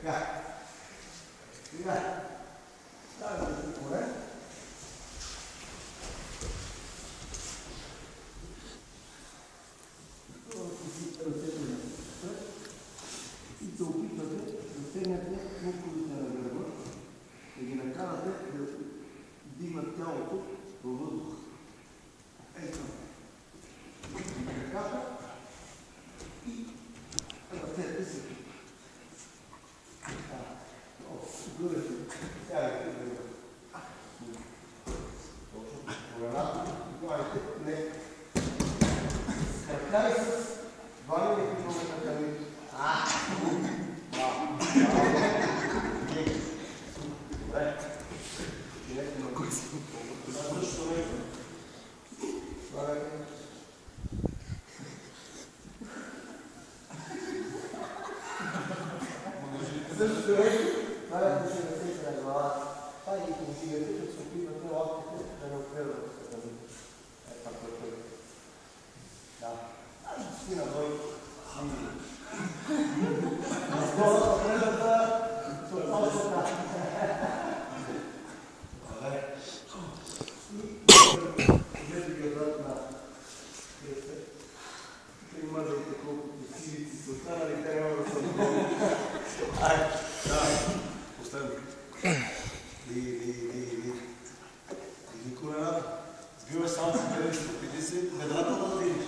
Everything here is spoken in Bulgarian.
Така. Сега. Ставаме да си коре. И се опитвате да стегнете мускулите на гърба, да ги накарате да вдигнат тялото във въздух. Ето. Краката и ръцете си. Гърбете. Сядайте в гърба. Точно. Колената. Главите. Не. Кракай с 2 мм ками. Добре. Чинете на кой си. Също нещо. Слагате. Също нещо. Слагате си ръцете на главата. Това и повдигате, като се опитвате лапките да не отпреват. Ето това, което е. Да. Си надой. Наскоро предата съотносната. Добре. И гледате ги отзад на кръста. И мазайте колкото силици са останали, те няма да са много. Айде. Давай. Последно. Диги колената. Сбиваш само си където, опити си бедрата да видиш.